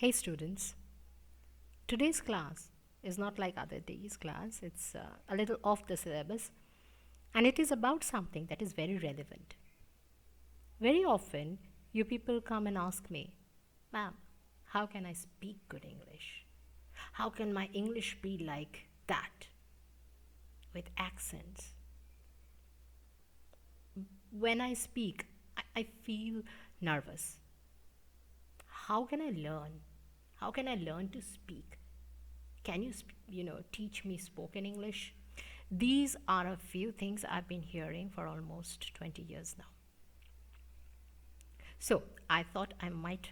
Hey students, today's class is not like other days' class. It's a little off the syllabus and it is about something that is very relevant. Very often, you people come and ask me, Ma'am, how can I speak good English? How can my English be like that with accents? When I speak, I feel nervous. How can I learn? How can I learn to speak? Can you teach me spoken English? These are a few things I've been hearing for almost 20 years now. So I thought I might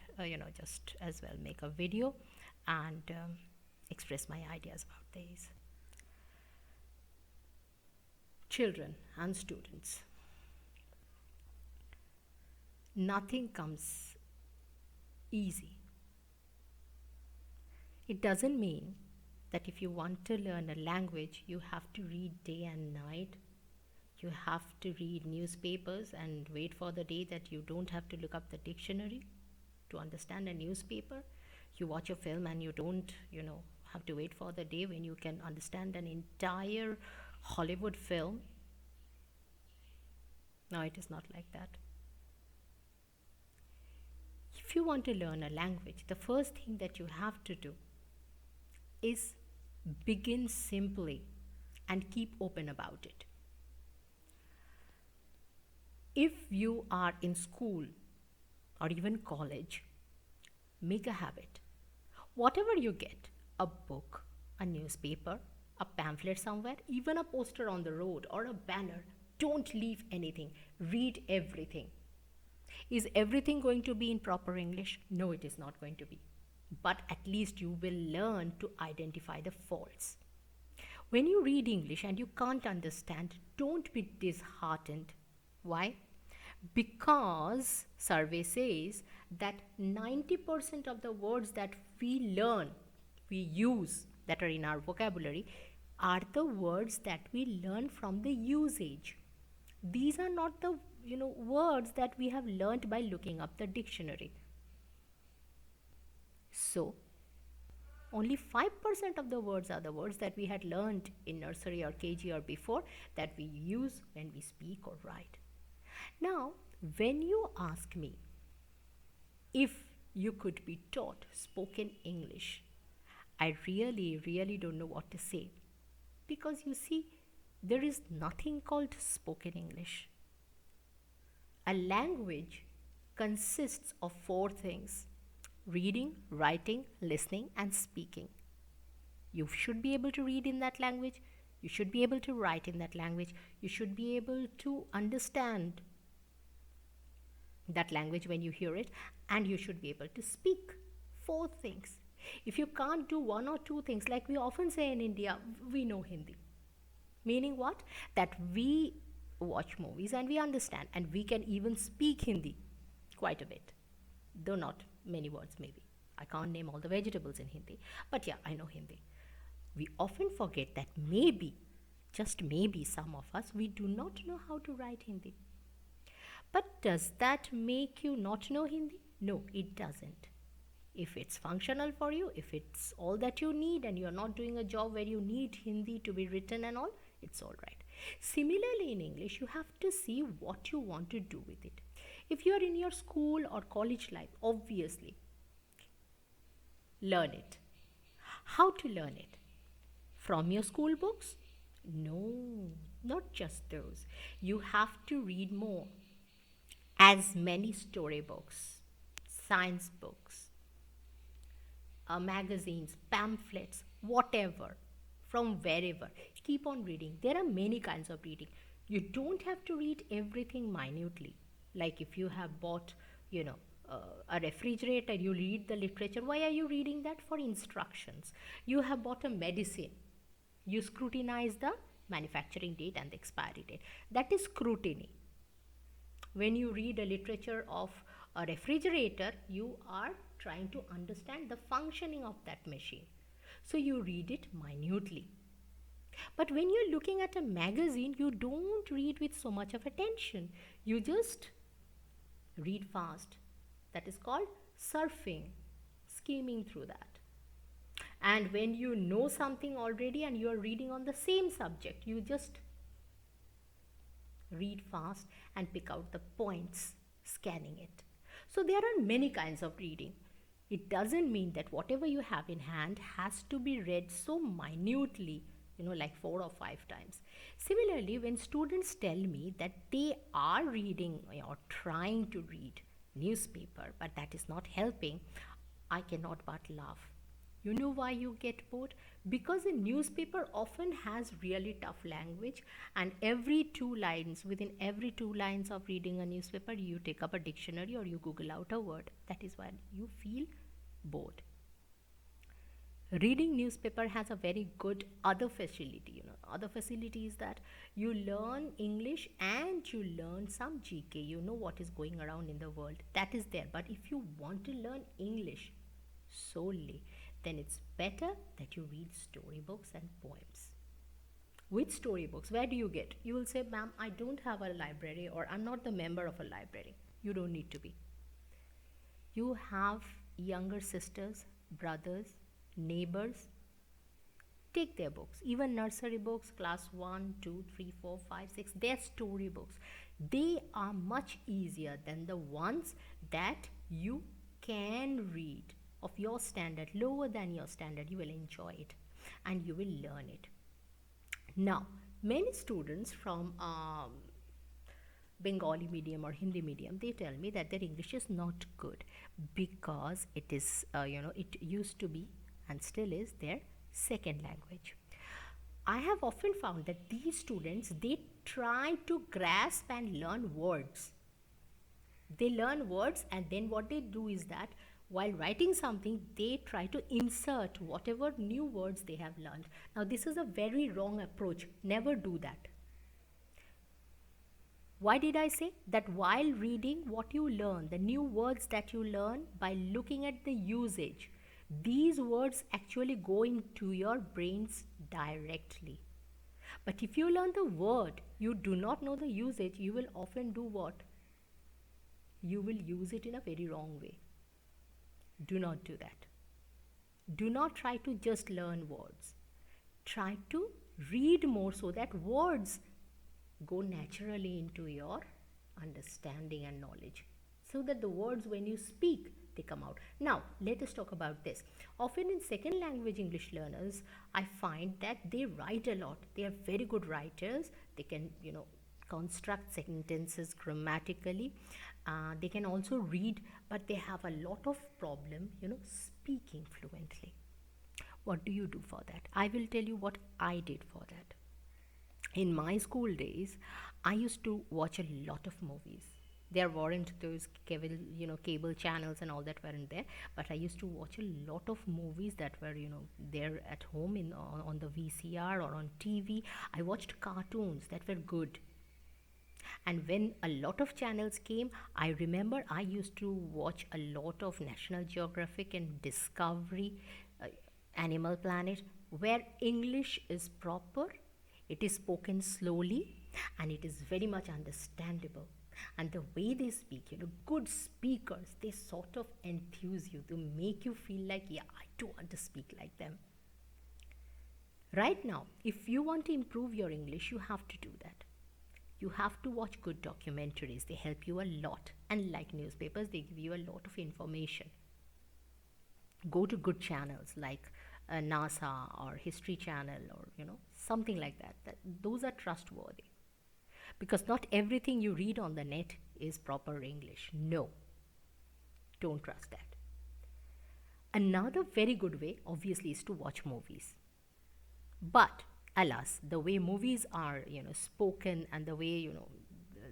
just as well make a video and express my ideas about these. Children and students, nothing comes easy. It doesn't mean that if you want to learn a language, you have to read day and night. You have to read newspapers and wait for the day that you don't have to look up the dictionary to understand a newspaper. You watch a film and you don't, have to wait for the day when you can understand an entire Hollywood film. No, it is not like that. If you want to learn a language, the first thing that you have to do is begin simply and keep open about it. If you are in school or even college, make a habit. Whatever you get, a book, a newspaper, a pamphlet somewhere, even a poster on the road or a banner, don't leave anything. Read everything. Is everything going to be in proper English? No, it is not going to be. But at least you will learn to identify the faults. When you read English and you can't understand, don't be disheartened. Why? Because survey says that 90% of the words that we learn, we use, that are in our vocabulary, are the words that we learn from the usage. These are not the words that we have learned by looking up the dictionary. So only 5% of the words are the words that we had learned in nursery or KG or before that we use when we speak or write. Now, when you ask me if you could be taught spoken English, I really don't know what to say. Because you see, there is nothing called spoken English. A language consists of 4 things: reading, writing, listening, and speaking. You should be able to read in that language. You should be able to write in that language. You should be able to understand that language when you hear it, and you should be able to speak. 4 things. If you can't do 1 or 2 things, like we often say in India, we know Hindi. Meaning what? That we watch movies and we understand, and we can even speak Hindi quite a bit, though not many words maybe. I can't name all the vegetables in Hindi, but yeah, I know Hindi. We often forget that maybe, just maybe, some of us, we do not know how to write Hindi. But does that make you not know Hindi? No, it doesn't. If it's functional for you, if it's all that you need and you're not doing a job where you need Hindi to be written and all, it's all right. Similarly, in English, you have to see what you want to do with it. If you're in your school or college life, obviously, learn it. How to learn it? From your school books? No, not just those. You have to read more. As many storybooks, science books, magazines, pamphlets, whatever, from wherever. Keep on reading. There are many kinds of reading. You don't have to read everything minutely. Like if you have bought, a refrigerator, you read the literature. Why are you reading that? For instructions. You have bought a medicine. You scrutinize the manufacturing date and the expiry date. That is scrutiny. When you read a literature of a refrigerator, you are trying to understand the functioning of that machine. So you read it minutely. But when you're looking at a magazine, you don't read with so much of attention. You just read fast. That is called surfing, skimming through that. And when you know something already and you are reading on the same subject, you just read fast and pick out the points, scanning it. So there are many kinds of reading. It doesn't mean that whatever you have in hand has to be read so minutely, like 4 or 5 times. Similarly, when students tell me that they are reading or trying to read newspaper but that is not helping, I cannot but laugh. You know why you get bored? Because a newspaper often has really tough language, and within every 2 lines of reading a newspaper, you take up a dictionary or you Google out a word. That is why you feel bored. Reading newspaper has a very good other facility. Other facility is that you learn English and you learn some GK. You know what is going around in the world. That is there. But if you want to learn English solely, then it's better that you read storybooks and poems. With storybooks, where do you get? You will say, ma'am, I don't have a library, or I'm not the member of a library. You don't need to be. You have younger sisters, brothers, neighbors. Take their books, even nursery books, class 1, 2, 3, 4, 5, 6, they're storybooks. They are much easier than the ones that you can read of your standard, lower than your standard. You will enjoy it and you will learn it. Now, many students from Bengali medium or Hindi medium, they tell me that their English is not good because it is, it used to be and still is their second language. I have often found that these students, they try to grasp and learn words. They learn words, and then what they do is that while writing something, they try to insert whatever new words they have learned. Now, this is a very wrong approach. Never do that. Why did I say that? While reading, what you learn, the new words that you learn by looking at the usage, these words actually go into your brains directly. But if you learn the word, you do not know the usage, you will often do what? You will use it in a very wrong way. Do not do that. Do not try to just learn words. Try to read more so that words go naturally into your understanding and knowledge. So that the words, when you speak, they come out. Now, let us talk about this. Often in second language English learners, I find that they write a lot. They are very good writers. They can, construct sentences grammatically. They can also read, but they have a lot of problem, speaking fluently. What do you do for that? I will tell you what I did for that. In my school days, I used to watch a lot of movies. There weren't those cable channels and all that weren't there, but I used to watch a lot of movies that were, there at home on the VCR or on TV. I watched cartoons that were good. And when a lot of channels came, I remember I used to watch a lot of National Geographic and Discovery, Animal Planet, where English is proper, it is spoken slowly, and it is very much understandable. And the way they speak, good speakers, they sort of enthuse you. They make you feel like, yeah, I do want to speak like them. Right now, if you want to improve your English, you have to do that. You have to watch good documentaries. They help you a lot. And like newspapers, they give you a lot of information. Go to good channels like NASA or History Channel or, something like that. Those are trustworthy. Because not everything you read on the net is proper English. No. Don't trust that. Another very good way, obviously, is to watch movies. But alas, the way movies are, spoken, and the way,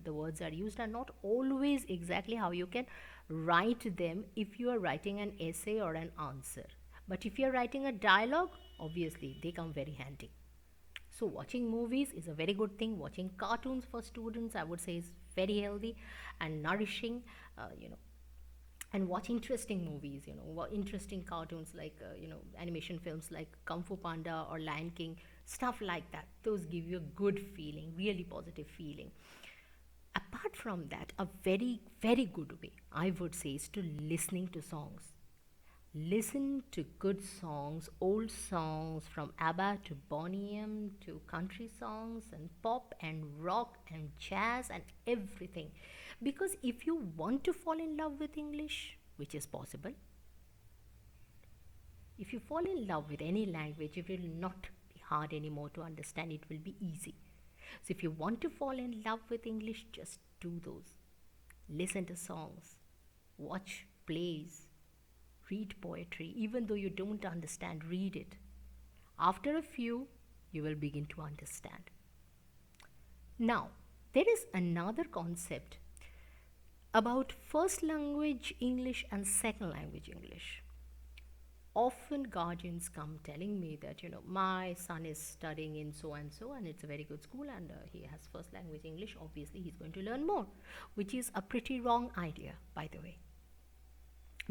the words are used are not always exactly how you can write them if you are writing an essay or an answer. But if you are writing a dialogue, obviously they come very handy. So watching movies is a very good thing. Watching cartoons for students, I would say, is very healthy and nourishing, and watch interesting movies, interesting cartoons like, animation films like Kung Fu Panda or Lion King, stuff like that. Those give you a good feeling, really positive feeling. Apart from that, a very, very good way, I would say, is to listening to songs. Listen to good songs, old songs from ABBA to Boney M to country songs and pop and rock and jazz and everything. Because if you want to fall in love with English, which is possible, if you fall in love with any language, it will not be hard anymore to understand, it will be easy. So if you want to fall in love with English, just do those. Listen to songs, watch plays, read poetry. Even though you don't understand, read it. After a few, you will begin to understand. Now, there is another concept about first language English and second language English. Often guardians come telling me that, my son is studying in so and so, and it's a very good school, and he has first language English. Obviously, he's going to learn more, which is a pretty wrong idea, by the way.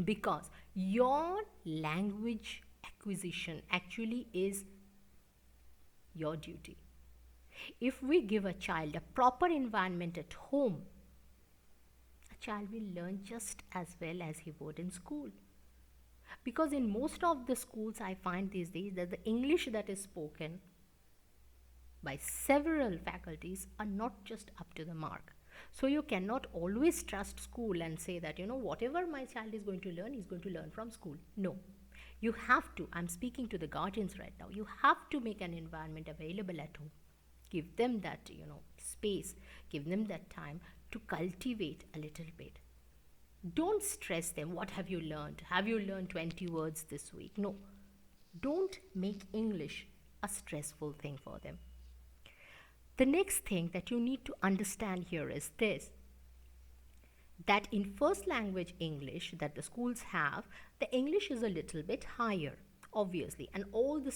Because your language acquisition actually is your duty. If we give a child a proper environment at home, a child will learn just as well as he would in school. Because in most of the schools, I find these days that the English that is spoken by several faculties are not just up to the mark. So you cannot always trust school and say that, whatever my child is going to learn, he's going to learn from school. No. You have to, I'm speaking to the guardians right now, you have to make an environment available at home. Give them that, space, give them that time to cultivate a little bit. Don't stress them. What have you learned? Have you learned 20 words this week? No. Don't make English a stressful thing for them. The next thing that you need to understand here is this, that in first language English that the schools have, the English is a little bit higher, obviously. And all the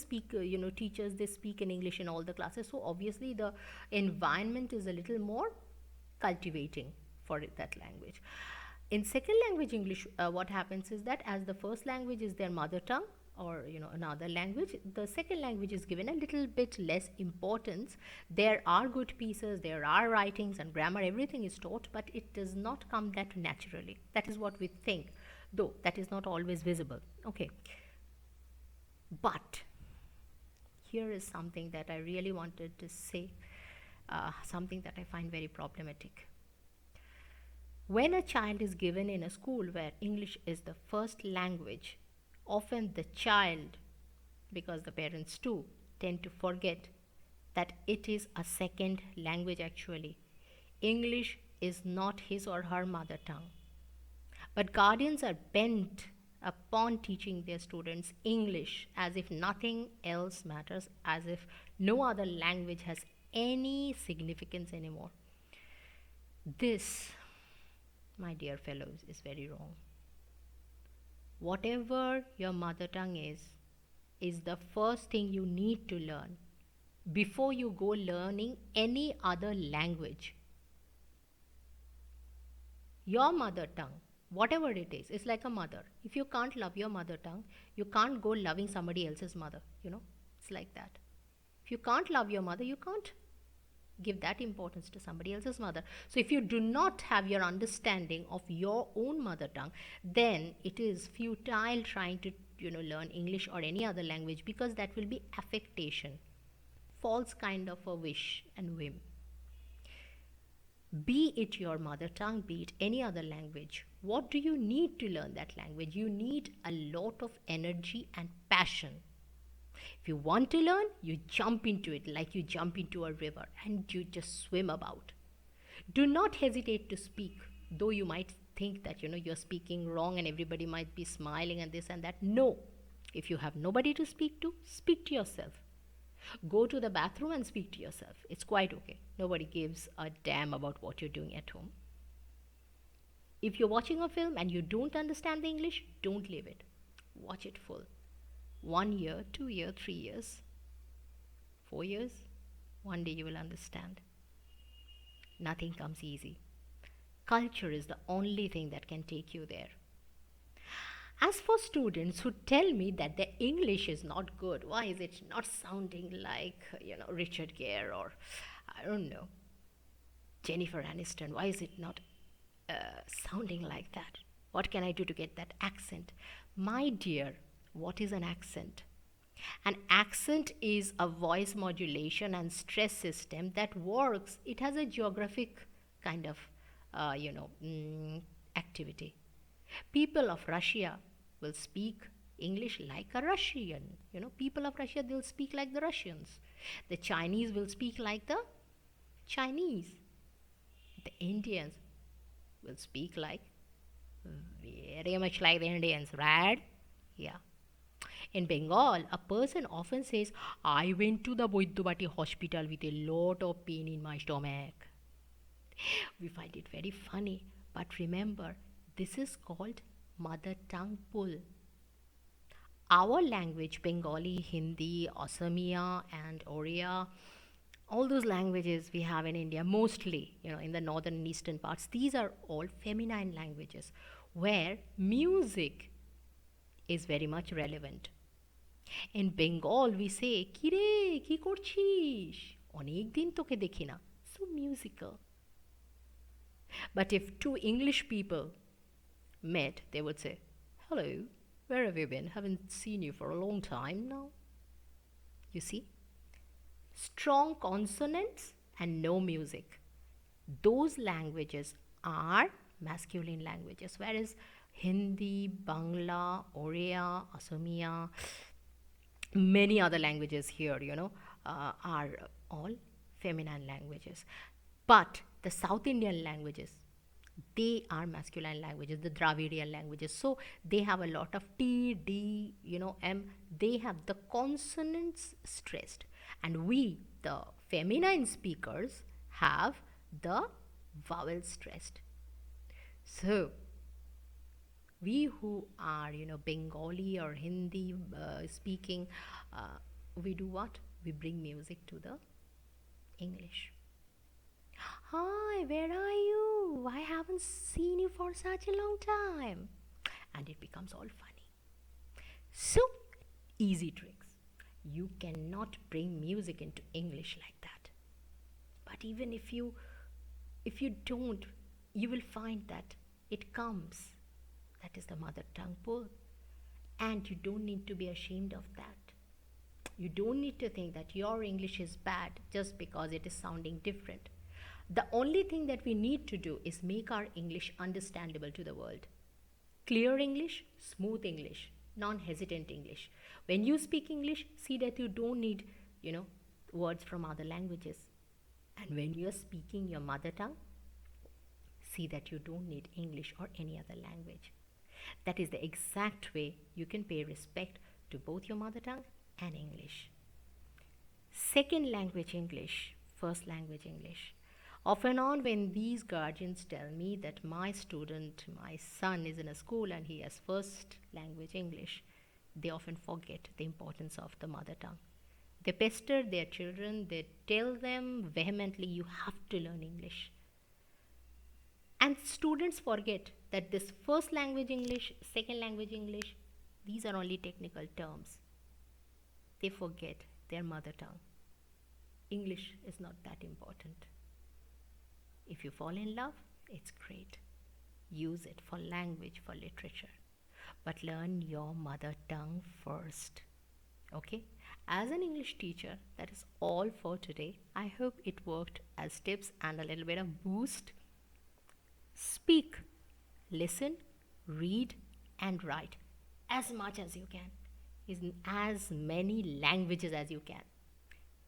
teachers, they speak in English in all the classes. So obviously the environment is a little more cultivating for that language. In second language English, what happens is that as the first language is their mother tongue or another language, the second language is given a little bit less importance. There are good pieces, there are writings and grammar, everything is taught, but it does not come that naturally. That is what we think, though that is not always visible. Okay. But here is something that I really wanted to say, something that I find very problematic. When a child is given in a school where English is the first language, often the child, because the parents too, tend to forget that it is a second language actually. English is not his or her mother tongue. But guardians are bent upon teaching their students English as if nothing else matters, as if no other language has any significance anymore. This, my dear fellows, is very wrong. Whatever your mother tongue is the first thing you need to learn before you go learning any other language. Your mother tongue, whatever it is like a mother. If you can't love your mother tongue, you can't go loving somebody else's mother, It's like that. If you can't love your mother, you can't give that importance to somebody else's mother. So if you do not have your understanding of your own mother tongue, then it is futile trying to learn English or any other language, because that will be affectation, false kind of a wish and whim. Be it your mother tongue, be it any other language, what do you need to learn that language? You need a lot of energy and passion. If you want to learn, you jump into it like you jump into a river and you just swim about. Do not hesitate to speak, though you might think that you're speaking wrong and everybody might be smiling and this and that. No. If you have nobody to speak to yourself. Go to the bathroom and speak to yourself. It's quite okay. Nobody gives a damn about what you're doing at home. If you're watching a film and you don't understand the English, don't leave it. Watch it full. 1 year, 2 years, 3 years, 4 years, one day you will understand. Nothing comes easy. Culture is the only thing that can take you there. As for students who tell me that their English is not good, why is it not sounding like, Richard Gere or, I don't know, Jennifer Aniston? Why is it not sounding like that? What can I do to get that accent? My dear, what is an accent? An accent is a voice modulation and stress system that works. It has a geographic kind of, activity. People of Russia will speak English like a Russian. People of Russia, they'll speak like the Russians. The Chinese will speak like the Chinese. The Indians will speak like very much like the Indians, right? Yeah. In Bengal, a person often says, I went to the Boidyabati hospital with a lot of pain in my stomach. We find it very funny, but remember, this is called mother tongue pull. Our language, Bengali, Hindi, Assamia, and Oriya, all those languages we have in India, mostly, in the northern and eastern parts, these are all feminine languages where music is very much relevant. In Bengal, we say, কিরে কি করছিস অনেক দিন তোকে দেখি না, so musical. But if two English people met, they would say, hello, where have you been? Haven't seen you for a long time now. You see? Strong consonants and no music. Those languages are masculine languages, whereas Hindi, Bangla, Oriya, Assamia, many other languages here, are all feminine languages. But the South Indian languages, they are masculine languages, the Dravidian languages. So they have a lot of T, D, M. They have the consonants stressed. And we, the feminine speakers, have the vowel stressed. So we who are, Bengali or Hindi speaking, we do what? We bring music to the English. Hi, where are you? I haven't seen you for such a long time. And it becomes all funny. So, easy tricks. You cannot bring music into English like that. But even if you don't, you will find that it comes. That is the mother tongue pull. And you don't need to be ashamed of that. You don't need to think that your English is bad just because it is sounding different. The only thing that we need to do is make our English understandable to the world. Clear English, smooth English, non-hesitant English. When you speak English, see that you don't need, words from other languages. And when you are speaking your mother tongue, see that you don't need English or any other language. That is the exact way you can pay respect to both your mother tongue and English. Second language English, first language English. Off and on, when these guardians tell me that my student, my son, is in a school and he has first language English, they often forget the importance of the mother tongue. They pester their children, they tell them vehemently, you have to learn English. And students forget that this first language English, second language English, these are only technical terms. They forget their mother tongue. English is not that important. If you fall in love, it's great. Use it for language, for literature. But learn your mother tongue first. Okay? As an English teacher, that is all for today. I hope it worked as tips and a little bit of boost. Speak, listen, read, and write as much as you can, in as many languages as you can,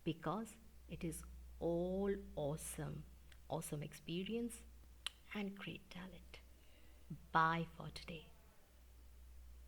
because it is all awesome. Awesome experience and great talent. Bye for today.